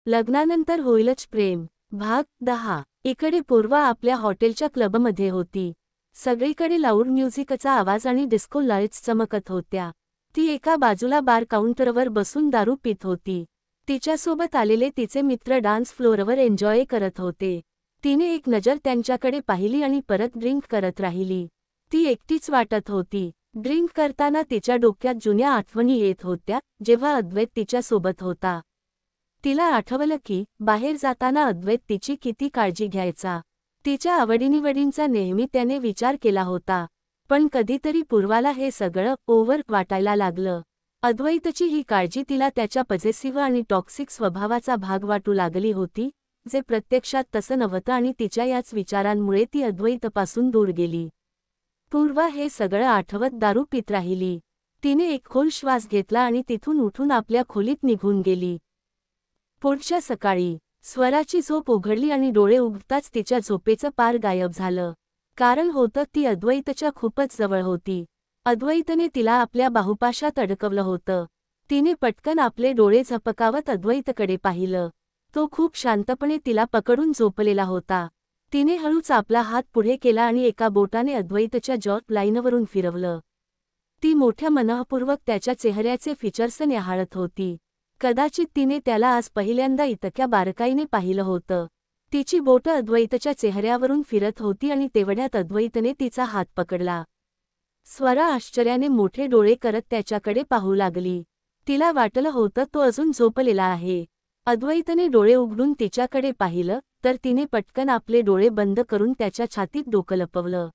लग्नानंतर होईलच प्रेम भाग 10। इकडे पूर्वा आपल्या हॉटेलच्या क्लबमध्ये होती। सगळीकडे लाऊड म्युझिकचा आवाज आणि डिस्को लाईट्स चमकत होत्या। ती एका बाजूला बार काउंटरवर बसून दारू पीत होती। तिच्यासोबत आलेले तिचे मित्र डान्स फ्लोअरवर एन्जॉय करत होते। तिने एक नजर त्यांच्याकडे पाहिली आणि परत ड्रिंक करत राहिली। ती एकटीच वाटत होती। ड्रिंक करताना तिच्या डोक्यात जुन्या आठवणी येत होत्या, जेव्हा अद्वैत तिच्यासोबत होता। तिला आठवलं की बाहेर जाताना अद्वैत तिची किती काळजी घ्यायचा। तिच्या आवडीनिवडींचा नेहमी त्याने विचार केला होता। पण कधीतरी पूर्वाला हे सगळं ओव्हर वाटायला लागलं। अद्वैतची ही काळजी तिला त्याच्या पजेसिव्ह आणि टॉक्सिक स्वभावाचा भाग वाटू लागली होती, जे प्रत्यक्षात तसं नव्हतं आणि तिच्या याच विचारांमुळे ती अद्वैतपासून दूर गेली। पूर्वा हे सगळं आठवत दारू पीत राहिली। तिने एक खोल श्वास घेतला आणि तिथून उठून आपल्या खोलीत निघून गेली। पुढच्या सकाळी स्वराची झोप उघडली आणि डोळे उघडताच तिच्या झोपेचं पार गायब झालं। कारण होतं ती अद्वैतच्या खूपच जवळ होती। अद्वैतने तिला आपल्या बाहुपाशात अडकवलं होतं। तिने पटकन आपले डोळे झपकावत अद्वैतकडे पाहिलं। तो खूप शांतपणे तिला पकडून झोपलेला होता। तिने हळूच आपला हात पुढे केला आणि एका बोटाने अद्वैतच्या जॉ लाईनवरून फिरवलं। ती मोठ्या मनःपूर्वक त्याच्या चेहऱ्याचे फीचर्स न्याहाळत होती। कदाचित तिने त्याला आज पहिल्यांदा इतक्या बारकाईने पाहिलं होतं। तिची बोटं अद्वैतच्या चेहऱ्यावरून फिरत होती आणि तेवढ्यात अद्वैतने तिचा हात पकडला। स्वरा आश्चर्याने मोठे डोळे करत त्याच्याकडे पाहू लागली। तिला वाटलं होतं तो अजून झोपलेला आहे। अद्वैतने डोळे उघडून तिच्याकडे पाहिलं, तर तिने पटकन आपले डोळे बंद करून त्याच्या छातीत डोकं लपवलं।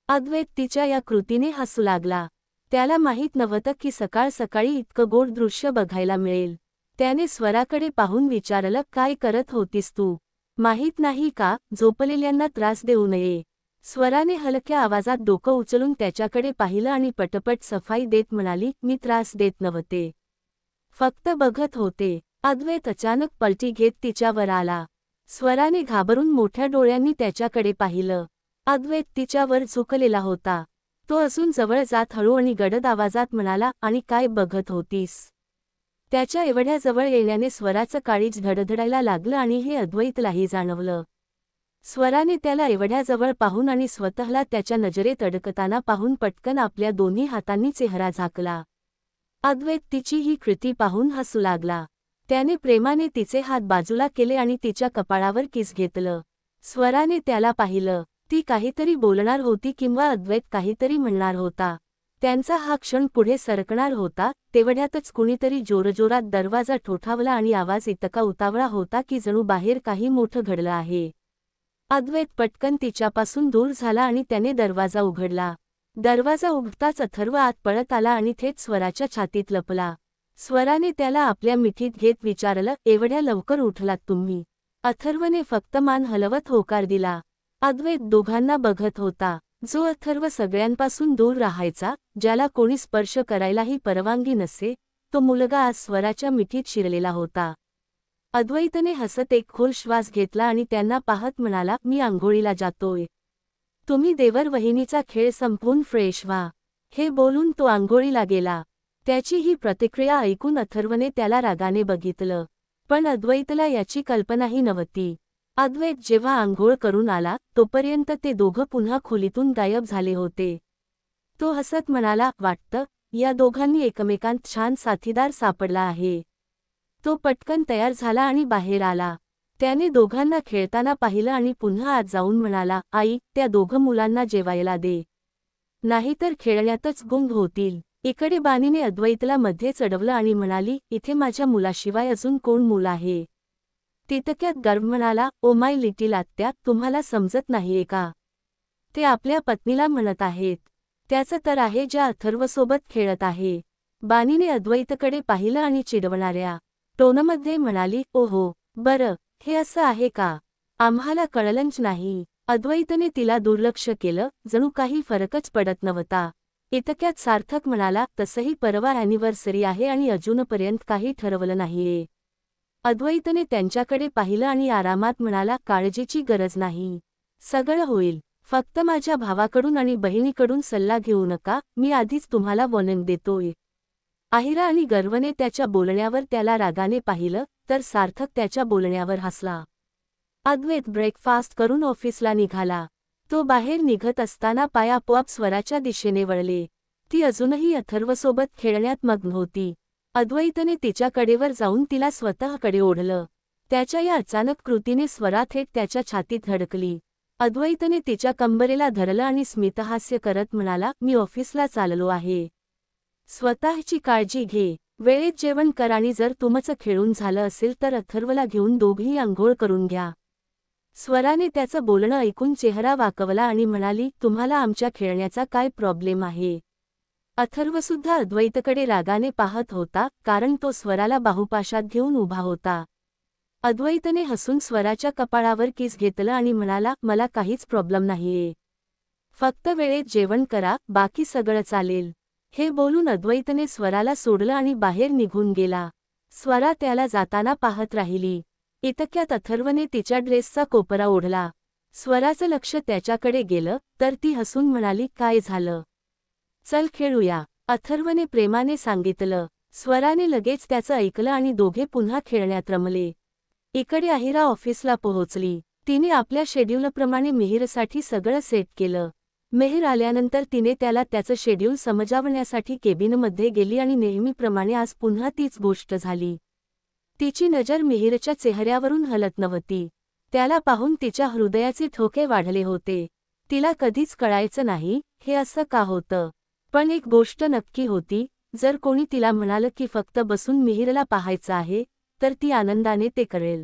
अद्वैत तिच्या या कृतीने हसू लागला। त्याला माहीत नव्हतं की सकाळ सकाळी इतकं गोड दृश्य बघायला मिळेल। त्याने स्वराकडे पाहून विचारलं, काय करत होतीस तू? माहीत नाही का, झोपलेल्यांना त्रास देऊ नये। स्वराने हलक्या आवाजात डोकं उचलून त्याच्याकडे पाहिलं आणि पटपट सफाई देत म्हणाली, मी त्रास देत नव्हते, फक्त बघत होते। अद्वैत अचानक पलटी घेत तिच्यावर आला। स्वराने घाबरून मोठ्या डोळ्यांनी त्याच्याकडे पाहिलं। अद्वैत तिच्यावर झुकलेला होता। तो अजून जवळ जात हळू आणि गडद आवाजात म्हणाला, आणि काय बघत होतीस? त्याच्या एवढ्या जवळ येण्याने स्वराचं काळीज धडधडायला लागलं आणि हे अद्वैतलाही जाणवलं। स्वराने त्याला एवढ्या जवळ पाहून आणि स्वतःला त्याच्या नजरेत अडकताना पाहून पटकन आपल्या दोन्ही हातांनी चेहरा झाकला। अद्वैत तिची ही कृती पाहून हसू लागला। त्याने प्रेमाने तिचे हात बाजूला केले आणि तिच्या कपाळावर किस घेतलं। स्वराने त्याला पाहिलं। ती काहीतरी बोलणार होती किंवा अद्वैत काहीतरी म्हणणार होता। त्यांचा हा क्षण पुढे सरकणार होता, तेवढ्यातच कुणीतरी जोरजोरात दरवाजा ठोठावला आणि आवाज इतका उतावळा होता की जणू बाहेर काही मोठं घडलं आहे। अद्वैत पटकन तिच्यापासून दूर झाला आणि त्याने दरवाजा उघडला। दरवाजा उघडताच अथर्व आत पळत आला आणि थेट स्वराच्या छातीत लपला। स्वराने त्याला आपल्या मिठीत घेत विचारलं, एवढ्या लवकर उठलात तुम्ही? अथर्वने फक्त मान हलवत होकार दिला। अद्वैत दोघांना बघत होता। जो अथर्व सगळ्यांपासून दूर राहायचा, ज्याला कोणी स्पर्श करायलाही परवानगी नसे, तो मुलगा आज स्वराच्या मिठीत शिरलेला होता। अद्वैतने हसत एक खोल श्वास घेतला आणि त्यांना पाहत म्हणाला, मी आंघोळीला जातोय। तुम्ही देवर वहिनीचा खेळ संपवून फ्रेश व्हा। हे बोलून तो आंघोळीला गेला। त्याची ही प्रतिक्रिया ऐकून अथर्वने त्याला रागाने बघितलं, पण अद्वैतला याची कल्पनाही नव्हती। अद्वैत जेव्हा आंघोळ करून आला, तोपर्यंत ते दोघं पुन्हा खोलीतून गायब झाले होते। तो हसत म्हणाला, वाटतं या दोघांनी एकमेकांत छान साथीदार सापडला आहे। तो पटकन तयार झाला आणि बाहेर आला। त्याने दोघांना खेळताना पाहिलं आणि पुन्हा आत जाऊन म्हणाला, आई, त्या दोघं मुलांना जेवायला दे, नाहीतर खेळण्यातच गुंग होतील। इकडे बानीने अद्वैतला मध्येच अडवलं आणि म्हणाली, इथे माझ्या मुलाशिवाय अजून कोण मूल आहे? तितक्यात गर्व म्हणाला, ओ माय लिटिल आत्या, तुम्हाला समजत नाहीये का? ते आपल्या पत्नीला म्हणत आहेत। त्याचं तर आहे ज्या अथर्वसोबत खेळत आहे। बानीने अद्वैतकडे पाहिलं आणि चिडवणाऱ्या टोनमध्ये म्हणाली, ओहो, बरं, हे असं आहे का? आम्हाला कळलंच नाही। अद्वैतने तिला दुर्लक्ष केलं, जणू काही फरकच पडत नव्हता। इतक्यात सार्थक म्हणाला, तसंही परवा अॅनिव्हर्सरी आहे आणि अजूनपर्यंत काही ठरवलं नाहीये। अद्वैतने त्यांच्याकडे पाहिलं आणि आरामात म्हणाला, काळजीची गरज नाही, सगळं होईल। फक्त माझ्या भावाकडून आणि बहिणीकडून सल्ला घेऊ नका, मी आधीच तुम्हाला वॉर्निंग देतोय। आहिरा आणि गर्वने त्याच्या बोलण्यावर त्याला रागाने पाहिलं, तर सार्थक त्याच्या बोलण्यावर हसला. अद्वैत ब्रेकफास्ट करून ऑफिसला निघाला. तो बाहेर निघत असताना पाय आपोआप स्वराच्या दिशेने वळले. ती अजूनही अथर्वसोबत खेळण्यात मग्न होती. अद्वैतने तिच्या कडेवर जाऊन तिला स्वतःकडे ओढलं. त्याच्या या अचानक कृतीने स्वरा थेट त्याच्या छातीत धडकली. अद्वैतने तिच्या कंबरेला धरलं आणि स्मितहास्य करत म्हणाला, मी ऑफिसला चाललो आहे. स्वतःची काळजी घे, वेळेत जेवण कर आणि जर तुमचं खेळून झालं असेल तर अथर्वला घेऊन दोघंही अंघोळ करून घ्या. स्वराने त्याचं बोलणं ऐकून चेहरा वाकवला आणि म्हणाली, तुम्हाला आमच्या खेळण्याचा काय प्रॉब्लेम आहे? अथर्वसुद्धा अद्वैतकडे रागाने पाहत होता, कारण तो स्वराला बाहुपाशात घेऊन उभा होता. अद्वैतने हसून स्वराच्या कपाळावर किस घेतलं आणि म्हणाला, मला काहीच प्रॉब्लेम नाहीये. फक्त वेळेत जेवण करा, बाकी सगळं चालेल. हे बोलून अद्वैतने स्वराला सोडलं आणि बाहेर निघून गेला. स्वरा त्याला जाताना पाहत राहिली. इतक्यात अथर्वने तिच्या ड्रेसचा कोपरा ओढला. स्वराचं लक्ष त्याच्याकडे गेलं, तर ती हसून म्हणाली, काय झालं? चल खेळूया, अथर्वने प्रेमाने सांगितलं. स्वराने लगेच त्याचं ऐकलं आणि दोघे पुन्हा खेळण्यात रमले. इकडे आहिरा ऑफिसला पोहोचली. तिने आपल्या शेड्यूलप्रमाणे मिहिरसाठी सगळं सेट केलं. मेहर आल्यानंतर तिने त्याला त्याचं शेड्यूल समजावण्यासाठी केबिनमध्ये गेली आणि नेहमीप्रमाणे आज पुन्हा तीच गोष्ट झाली. तिची नजर मिहिरच्या चेहऱ्यावरून हलत नव्हती. त्याला पाहून तिच्या हृदयाचे ठोके वाढले होते. तिला कधीच कळायचं नाही, हे असं का होतं. पण एक गोष्ट नक्की होती, जर कोणी तिला म्हणालं की फक्त बसून मिहिरला पाहायचं आहे, तर ती आनंदाने ते करेल.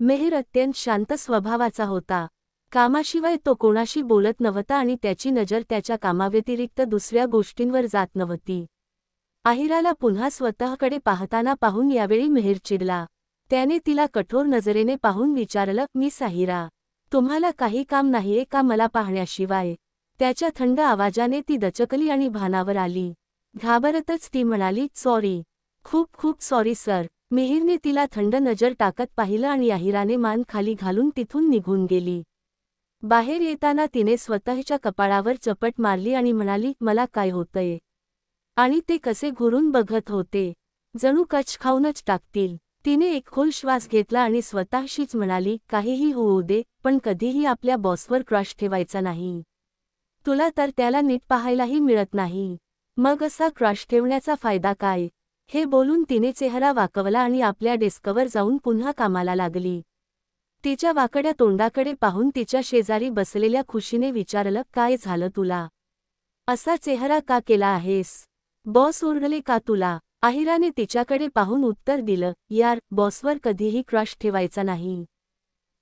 मेहर अत्यंत शांत स्वभावाचा होता. कामाशिवाय तो कोणाशी बोलत नव्हता आणि त्याची नजर त्याच्या कामाव्यतिरिक्त दुसऱ्या गोष्टींवर जात नव्हती. आहिराला पुन्हा स्वतःकडे पाहताना पाहून यावेळी मेहर चिडला. त्याने तिला कठोर नजरेने पाहून विचारलं, मिस आहिरा, तुम्हाला काही काम नाहीये का मला पाहण्याशिवाय? त्याच्या थंड आवाजाने ती दचकली आणि भानावर आली. घाबरतच ती म्हणाली, सॉरी, खूप खूप सॉरी सर. मिहिरने तिला थंड नजर टाकत पाहिलं आणि आहिराने मान खाली घालून तिथून निघून गेली. बाहेर येताना तिने स्वतःच्या कपाळावर चपट मारली आणि म्हणाली, मला काय होतंय? आणि ते कसे घुरून बघत होते, जणू कच खाऊनच टाकतील. तिने एक खोल श्वास घेतला आणि स्वतःशीच म्हणाली, काहीही होऊ दे, पण कधीही आपल्या बॉसवर क्रश ठेवायचा नाही. तुला तर त्याला नीट पाहायलाही मिळत नाही, मग असा क्रश ठेवण्याचा फायदा काय? हे बोलून तिने चेहरा वाकवला आणि आपल्या डेस्कवर जाऊन पुन्हा कामाला लागली. तिच्या वाकड्या तोंडाकडे पाहून तिच्या शेजारी बसलेल्या खुशीने विचारलं, काय झालं तुला? असा चेहरा का केला आहेस? बॉस ओरडले का तुला? आहिराने तिच्याकडे पाहून उत्तर दिलं, यार, बॉसवर कधीही क्रश ठेवायचा नाही.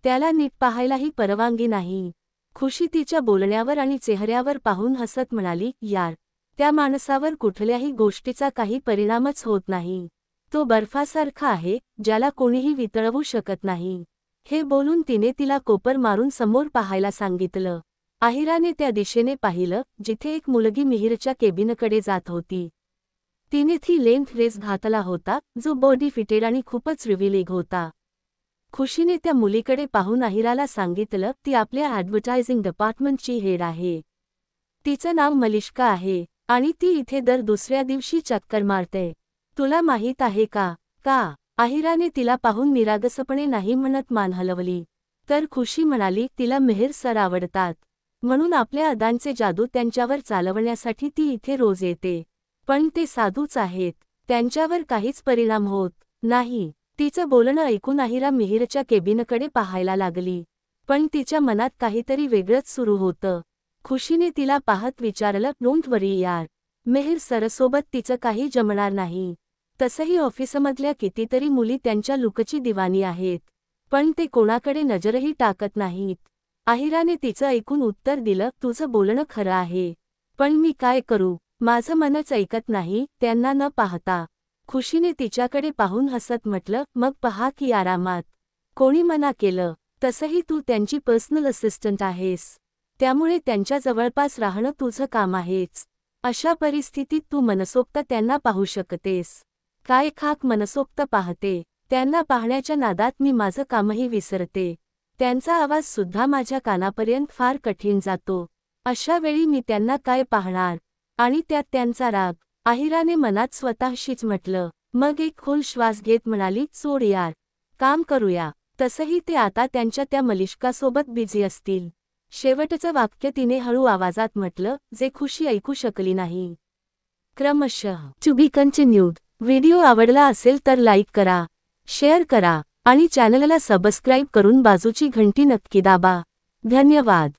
त्याला नीट पाहायलाही परवानगी नाही. खुशी तिच्या बोलण्यावर आणि चेहऱ्यावर पाहून हसत म्हणाली, यार, त्या माणसावर कुठल्याही गोष्टीचा काही परिणामच होत नाही. तो बर्फासारखा आहे, ज्याला कोणीही वितळवू शकत नाही. हे बोलून तिने तिला कोपर मारून समोर पाहायला सांगितलं. आहिराने त्या दिशेने पाहिलं, जिथे एक मुलगी मिहिरच्या केबिनकडे जात होती. तिने ती लेंथ ड्रेस घातला होता, जो बॉडी फिटेड आणि खूपच रिव्हिलिंग होता. खुशीने त्या मुलीकडे पाहून आहिराला सांगितलं, ती आपल्या ॲडव्हर्टायझिंग डिपार्टमेंटची हेड आहे. तिचं नाव मलिष्का आहे आणि ती इथे दर दुसऱ्या दिवशी चक्कर मारते. तुला माहीत आहे का? का? आहिराने तिला पाहून निरागसपणे नाही म्हणत मान हलवली. तर खुशी म्हणाली, तिला मेहर सर आवडतात, म्हणून आपल्या अदांचे जादू त्यांच्यावर चालवण्यासाठी ती इथे रोज येते. पण ते साधूच आहेत, त्यांच्यावर काहीच परिणाम होत नाही. तिचं बोलणं ऐकून आहिरा मिहिरच्या केबिनकडे पाहायला लागली. पण तिच्या मनात काहीतरी वेगळंच सुरू होतं. खुशीने तिला पाहत विचारलं, डोंट वरी यार, मेहर सरसोबत तिचं काही जमणार नाही. तसंही ऑफिसमधल्या कितीतरी मुली त्यांच्या लुकची दिवाणी आहेत, पण ते कोणाकडे नजरही टाकत नाहीत. आहिराने तिचं ऐकून उत्तर दिलं, तुझं बोलणं खरं आहे, पण मी काय करू? माझं मनच ऐकत नाही त्यांना न पाहता. खुशीने तिच्याकडे पाहून हसत म्हटलं, मग पहा की आरामात. कोणी मना केलं? तसंही तू त्यांची पर्सनल असिस्टंट आहेस, त्यामुळे त्यांच्या जवळपास राहणं तुझं काम आहेच. अशा परिस्थितीत तू मनसोक्त त्यांना पाहू शकतेस. काय खाक मनसोक्त पाहते? त्यांना पाहण्याच्या नादात मी माझं कामही विसरते. त्यांचा आवाज सुद्धा माझ्या कानापर्यंत फार कठीण जातो. अशा वेळी मी त्यांना काय पाहणार? आणि त्यात त्यांचा राग. आहिराने मनात स्वतःशीच म्हटलं. मग एक खोल श्वास घेत म्हणाली, सोड यार. काम करूया. तसंही ते आता त्यांच्या त्या मलिष्कासोबत बिझी असतील. शेवटचं वाक्य तिने हळू आवाजात म्हटलं, जे खुशी ऐकू शकली नाही. क्रमशः टू बी कंटिन्यूड. व्हिडिओ आवडला असेल तर लाईक करा, शेअर करा आणि चॅनलला सबस्क्राईब करून बाजूची घंटी नक्की दाबा. धन्यवाद.